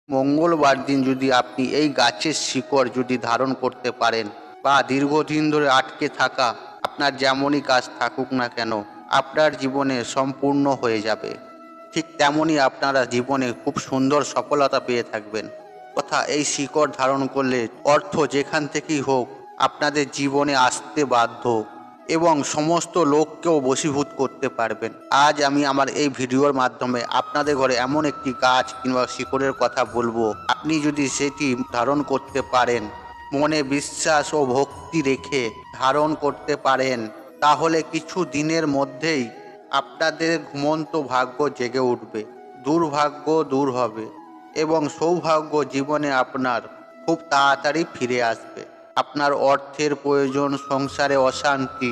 মঙ্গলবার দিন যদি আপনি এই গাছের শিকড় যদি ধারণ করতে পারেন বা দীর্ঘদিন ধরে আটকে থাকা আপনার যেমনই কাজ থাকুক না কেন আপনার জীবনে সম্পূর্ণ হয়ে যাবে। ঠিক তেমনই আপনারা জীবনে খুব সুন্দর সফলতা পেয়ে থাকবেন। কথা, এই শিকড় ধারণ করলে অর্থ যেখান থেকেই হোক আপনাদের জীবনে আসতে বাধ্য এবং সমস্ত লোককেও বশীভূত করতে পারবেন। আজ আমি আমার এই ভিডিওর মাধ্যমে আপনাদের ঘরে এমন একটি গাছ কিংবা শিকড়ের কথা বলবো, আপনি যদি সেটি ধারণ করতে পারেন, মনে বিশ্বাস ও ভক্তি রেখে ধারণ করতে পারেন, তাহলে কিছু দিনের মধ্যেই আপনাদের ঘুমন্ত ভাগ্য জেগে উঠবে, দুর্ভাগ্য দূর হবে এবং সৌভাগ্য জীবনে আপনার খুব তাড়াতাড়ি ফিরে আসবে। আপনার অর্থের প্রয়োজন, সংসারে অশান্তি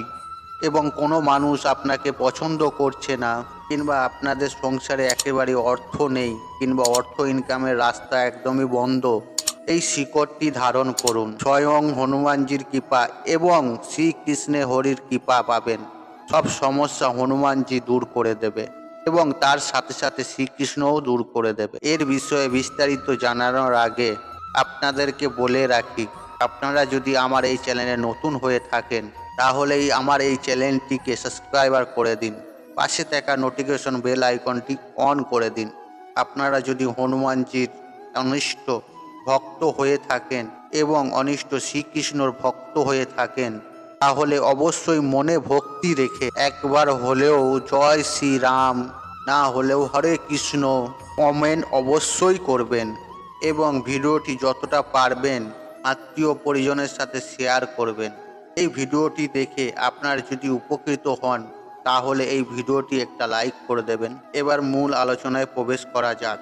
এবং কোনো মানুষ আপনাকে পছন্দ করছে না কিংবা আপনাদের সংসারে একেবারে অর্থ নেই কিংবা অর্থ ইনকামের রাস্তা একদমই বন্ধ, এই শিকড়টি ধারণ করুন। স্বয়ং হনুমানজির কৃপা এবং শ্রীকৃষ্ণের হরির কৃপা পাবেন। সব সমস্যা হনুমানজি দূর করে দেবে এবং তার সাথে সাথে শ্রীকৃষ্ণও দূর করে দেবে। এর বিষয়ে বিস্তারিত জানানোর আগে আপনাদেরকে বলে রাখি, আপনারা যদি আমার এই চ্যানেলে নতুন হয়ে থাকেন তাহলেই আমার এই চ্যানেলটিকে সাবস্ক্রাইবার করে দিন, পাশে থাকা নোটিফিকেশন বেল আইকনটি অন করে দিন। আপনারা যদি হনুমানজির অনিষ্ট ভক্ত হয়ে থাকেন এবং অনিষ্ট শ্রীকৃষ্ণর ভক্ত হয়ে থাকেন তাহলে অবশ্যই মনে ভক্তি রেখে একবার হলেও জয় শ্রীরাম না হলেও হরে কৃষ্ণ কমেন্ট অবশ্যই করবেন এবং ভিডিওটি যতটা পারবেন আত্মীয় পরিজনের সাথে শেয়ার করবেন। এই ভিডিওটি দেখে আপনার যদি উপকৃত হন তাহলে এই ভিডিওটি একটা লাইক করে দেবেন। এবার মূল আলোচনায় প্রবেশ করা যাক।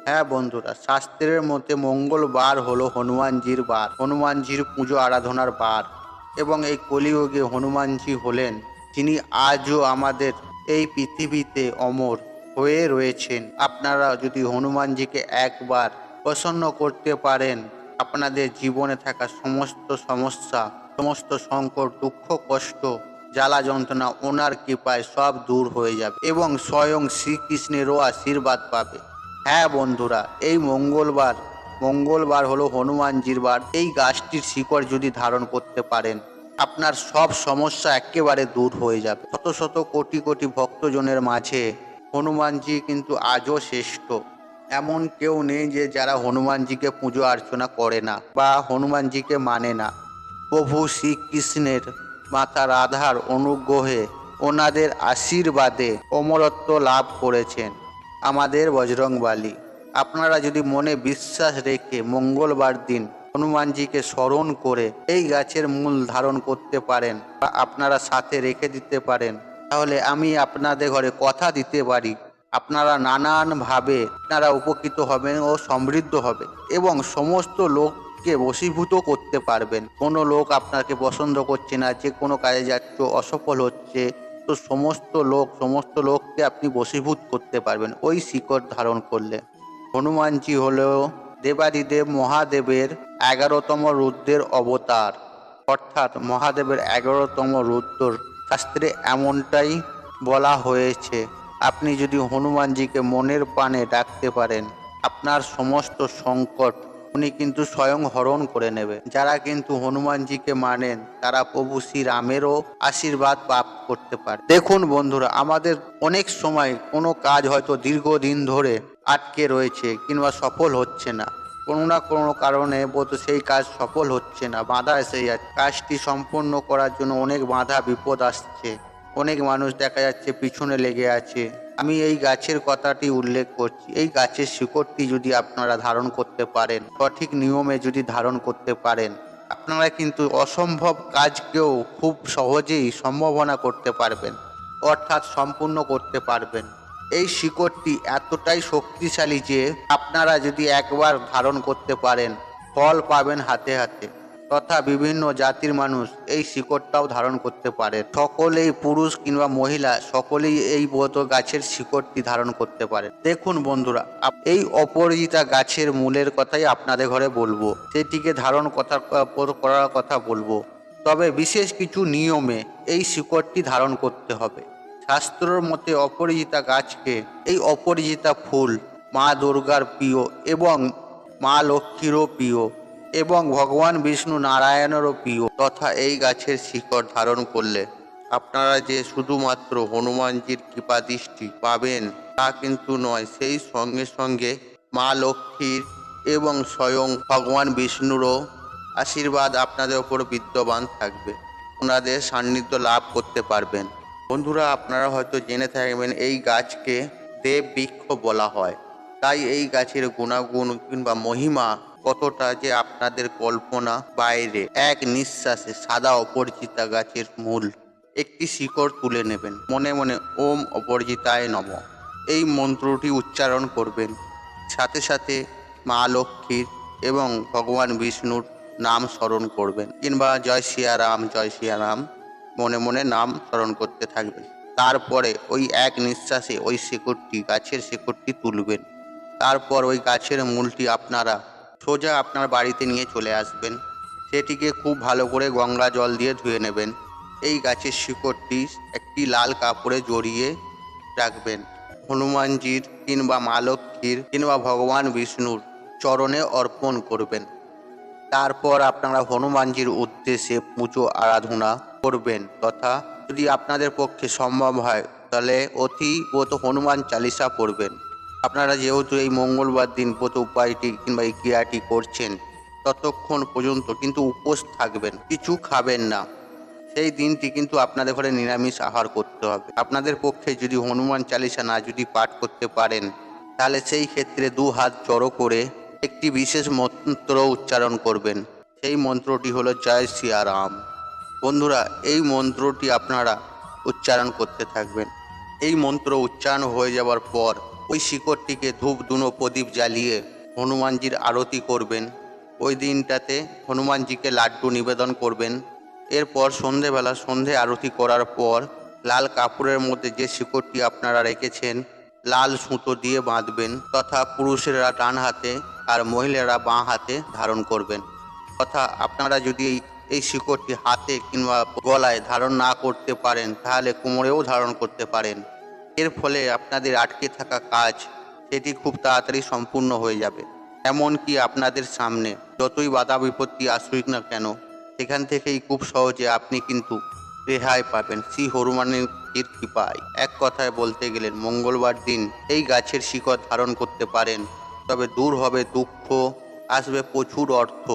হ্যাঁ বন্ধুরা, শাস্ত্রের মধ্যে মঙ্গলবার হলো হনুমানজির বার, হনুমানজির পুজো আরাধনার বার এবং এই কলিযুগে হনুমানজি হলেন যিনি আজও আমাদের এই পৃথিবীতে অমর হয়ে রয়েছেন। আপনারা যদি হনুমানজিকে একবার প্রসন্ন করতে পারেন, আপনাদের জীবনে থাকা সমস্ত সমস্যা, সমস্ত সংকট, দুঃখ, কষ্ট, জ্বালা যন্ত্রণা ওনার কৃপায় সব দূর হয়ে যাবে এবং স্বয়ং শ্রীকৃষ্ণেরও আশীর্বাদ পাবে। হ্যাঁ বন্ধুরা, এই মঙ্গলবার হলো হনুমানজির বার। এই গাছটির শিকড় যদি ধারণ করতে পারেন আপনার সব সমস্যা একেবারে দূর হয়ে যাবে। শত শত কোটি কোটি ভক্তজনের মাঝে হনুমানজি কিন্তু আজও শ্রেষ্ঠ। এমন কেউ নেই যে যারা হনুমানজিকে পুজো অর্চনা করে না বা হনুমানজিকে মানে না। প্রভু শ্রীকৃষ্ণের মাতা রাধার অনুগ্রহে, ওনাদের আশীর্বাদে অমরত্ব লাভ করেছেন আমাদের বজরংবলী। আপনারা যদি মনে বিশ্বাস রেখে মঙ্গলবার দিন হনুমানজিকে স্মরণ করে এই গাছের মূল ধারণ করতে পারেন বা আপনারা সাথে রেখে দিতে পারেন, তাহলে আমি আপনাদের ঘরে কথা দিতে পারি আপনারা নানানভাবে আপনারা উপকৃত হবেন ও সমৃদ্ধ হবে এবং সমস্ত লোককে বশীভূত করতে পারবেন। কোনো লোক আপনাকে পছন্দ করছে না, যে কোনো কাজে যাচ্ছ অসফল হচ্ছে, তো সমস্ত লোককে আপনি বশীভূত করতে পারবেন ওই শিকড় ধারণ করলে। হনুমানজি হলো দেবাদিদেব মহাদেবের 11তম রুদ্রের অবতার, অর্থাৎ মহাদেবের 11তম রুদ্র। শাস্ত্রে এমনটাই বলা হয়েছে। আপনি যদি হনুমানজিকে মনের প্রাণে ডাকতে পারেন আপনার সমস্ত সংকট উনি কিন্তু স্বয়ং হরণ করে নেবে। যারা কিন্তু হনুমানজিকে মানেন তারা প্রভু শ্রীরামেরও আশীর্বাদ লাভ করতে পারে। দেখুন বন্ধুরা, আমাদের অনেক সময় কোনো কাজ হয়তো দীর্ঘদিন ধরে আটকে রয়েছে কিংবা সফল হচ্ছে না, কোনো না কোনো কারণে বোধ সেই কাজ সফল হচ্ছে না, বাধা এসে যাচ্ছে। কাজটি সম্পূর্ণ করার জন্য অনেক বাধা বিপদ আসছে, অনেক মানুষ দেখা যাচ্ছে পিছনে লেগে আছে। আমি এই গাছের কথাটি উল্লেখ করছি। এই গাছের শিকড়টি যদি আপনারা ধারণ করতে পারেন, সঠিক নিয়মে যদি ধারণ করতে পারেন, আপনারা কিন্তু অসম্ভব কাজকেও খুব সহজেই সম্ভাবনা করতে পারবেন, অর্থাৎ সম্পূর্ণ করতে পারবেন। এই শিকড়টি এতটাই শক্তিশালী যে আপনারা যদি একবার ধারণ করতে পারেন ফল পাবেন হাতে হাতে। তথা বিভিন্ন জাতির মানুষ এই শিকড়টাও ধারণ করতে পারে। সকলেই, পুরুষ কিংবা মহিলা, সকলেই এই বোধ গাছের শিকড়টি ধারণ করতে পারে। দেখুন বন্ধুরা, এই অপরাজিতা গাছের মূলের কথাই আপনাদের ঘরে বলবো, সেটিকে ধারণ করার কথা বলবো। তবে বিশেষ কিছু নিয়মে এই শিকড়টি ধারণ করতে হবে। শাস্ত্রের মতে অপরাজিতা গাছকে, এই অপরাজিতা ফুল মা দুর্গার প্রিয় এবং মা লক্ষ্মীরও প্রিয় এবং ভগবান বিষ্ণু নারায়ণেরও প্রিয়। তথা এই গাছের শিকড় ধারণ করলে আপনারা যে শুধুমাত্র হনুমানজির কৃপা দৃষ্টি পাবেন তা কিন্তু নয়, সেই সঙ্গে সঙ্গে মা লক্ষ্মীর এবং স্বয়ং ভগবান বিষ্ণুরও আশীর্বাদ আপনাদের ওপর বিদ্যমান থাকবে। ওনাদের সান্নিধ্য লাভ করতে পারবেন। বন্ধুরা, আপনারা হয়তো জেনে থাকবেন এই গাছকে দেব বৃক্ষ বলা হয়। তাই এই গাছের গুণাগুণ কিংবা মহিমা কতটা যে আপনাদের কল্পনা বাইরে। এক নিঃশ্বাসে সাদা অপরিচিতা গাছের মূল একটি শিকড় তুলে নেবেন। মনে মনে ওম অপরিচিতায় নমঃ এই মন্ত্রটি উচ্চারণ করবেন। সাথে সাথে মা লক্ষ্মীর এবং ভগবান বিষ্ণুর নাম স্মরণ করবেন, কিংবা জয় সিয়ারাম জয় সিয়ারাম মনে মনে নাম স্মরণ করতে থাকবেন। তারপরে ওই এক নিঃশ্বাসে ওই শিকড়টি, গাছের শিকড়টি তুলবেন। তারপর ওই গাছের মূলটি আপনারা সোজা আপনার বাড়িতে নিয়ে চলে আসবেন। সেটিকে খুব ভালো করে গঙ্গা জল দিয়ে ধুয়ে নেবেন। এই গাছের শিকড়টি একটি লাল কাপড়ে জড়িয়ে রাখবেন। হনুমানজির কিংবা মা লক্ষ্মীর কিংবা ভগবান বিষ্ণুর চরণে অর্পণ করবেন। তারপর আপনারা হনুমানজির উদ্দেশ্যে পুজো আরাধনা করবেন। তথা যদি আপনাদের পক্ষে সম্ভব হয় তাহলে অতি ব্রত হনুমান চালিসা পড়বেন। আপনারা যেহেতু এই মঙ্গলবার দিন ব্রত উপায়টি কিংবা এই ক্রিয়াটি করছেন, ততক্ষণ পর্যন্ত কিন্তু উপোস থাকবেন, কিছু খাবেন না। সেই দিনটি কিন্তু আপনাদের ঘরে নিরামিষ আহার করতে হবে। আপনাদের পক্ষে যদি হনুমান চালিসা না যদি পাঠ করতে পারেন, তাহলে সেই ক্ষেত্রে দু হাত জড়ো করে একটি বিশেষ মন্ত্র উচ্চারণ করবেন। সেই মন্ত্রটি হলো জয় সিয়ারাম। বন্ধুরা, এই মন্ত্রটি আপনারা উচ্চারণ করতে থাকবেন। এই মন্ত্র উচ্চারণ হয়ে যাওয়ার পর ওই শিকড়টিকে ধূপ ধুনো প্রদীপ জ্বালিয়ে হনুমানজির আরতি করবেন। ওই দিনটাতে হনুমানজিকে লাড্ডু নিবেদন করবেন। এরপর সন্ধেবেলা সন্ধে আরতি করার পর লাল কাপড়ের মধ্যে যে শিকড়টি আপনারা রেখেছেন লাল সুতো দিয়ে বাঁধবেন। তথা পুরুষেরা ডান হাতে আর মহিলারা বাঁ হাতে ধারণ করবেন। তথা আপনারা যদি এই শিকড়টি হাতে কিংবা গলায় ধারণ না করতে পারেন, তাহলে কোমরেও ধারণ করতে পারেন। এর ফলে আপনাদের আটকে থাকা কাজ সেটি খুব তাড়াতাড়ি সম্পূর্ণ হয়ে যাবে। এমনকি আপনাদের সামনে যতই বাধা বিপত্তি আসুক না কেন, সেখান থেকেই খুব সহজে আপনি কিন্তু রেহাই পাবেন শ্রী হনুমানের কৃপায়। এক কথায় বলতে গেলেন, মঙ্গলবার দিন এই গাছের শিকড় ধারণ করতে পারেন, তবে দূর হবে দুঃখ, আসবে প্রচুর অর্থ।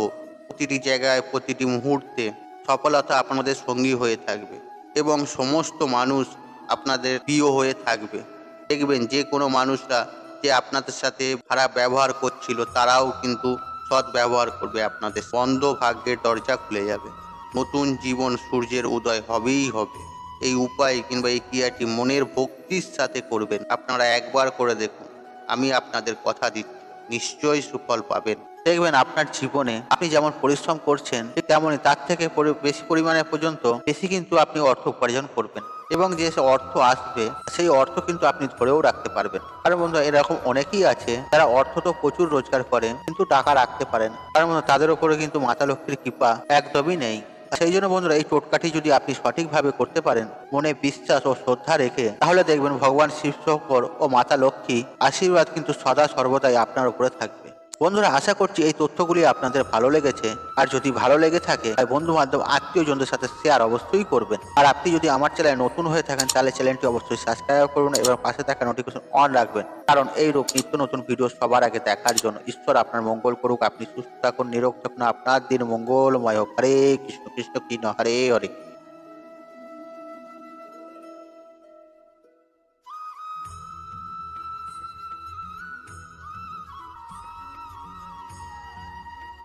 প্রতিটি জায়গায় প্রতিটি মুহূর্তে সফলতা আপনাদের সঙ্গী হয়ে থাকবে এবং সমস্ত মানুষ আপনাদের প্রিয় হয়ে থাকবে। দেখবেন যে কোনো মানুষরা যে আপনাদের সাথে খারাপ ব্যবহার করছিল, তারাও কিন্তু সৎ ব্যবহার করবে। আপনাদের বন্ধ ভাগ্যের দরজা খুলে যাবে। নতুন জীবন সূর্যের উদয় হবেই হবে। এই উপায় কিংবা এই ক্রিয়াটি মনের ভক্তির সাথে করবেন। আপনারা একবার করে দেখুন, আমি আপনাদের কথা দিচ্ছি, নিশ্চয়ই সুফল পাবেন। দেখবেন আপনার জীবনে আপনি যেমন পরিশ্রম করছেন, ঠিক তেমনই তার থেকে বেশি পরিমাণে পর্যন্ত বেশি কিন্তু আপনি অর্থ উপার্জন করবেন, এবং যে অর্থ আসবে সেই অর্থ কিন্তু আপনি ধরেও রাখতে পারবেন। কারণ বন্ধু, এরকম অনেকেই আছে যারা অর্থ তো প্রচুর রোজগার করেন কিন্তু টাকা রাখতে পারেন। কারণ বন্ধু, তাদের উপরে কিন্তু মাতা লক্ষ্মীর কৃপা একদমই নেই। সেই জন্য বন্ধুরা, এই টোটকাটি যদি আপনি সঠিকভাবে করতে পারেন, মনে বিশ্বাস ও শ্রদ্ধা রেখে, তাহলে দেখবেন ভগবান শিব শঙ্কর ও মাতা লক্ষ্মী আশীর্বাদ কিন্তু সদা সর্বদাই আপনার উপরে থাকবে। বন্ধুরা, আশা করছি এই তথ্যগুলি আপনাদের ভালো লেগেছে। আর যদি ভালো লেগে থাকে, বন্ধু বান্ধব আত্মীয়জনদের সাথে শেয়ার অবশ্যই করবেন। আর আপনি যদি আমার চ্যানেলে নতুন হয়ে থাকেন, তাহলে চ্যানেলটি অবশ্যই সাবস্ক্রাইব করুন এবং পাশে থাকা নোটিফিকেশন অন রাখবেন। কারণ এই রূপ নিত্য নতুন ভিডিও সবার আগে দেখার জন্য। ঈশ্বর আপনার মঙ্গল করুক। আপনি সুস্থ থাকুন, নিরোগ থাকুন, আপনার দিন মঙ্গলময় হোক। হরে কৃষ্ণ কৃষ্ণ কৃষ্ণ হরে হরে।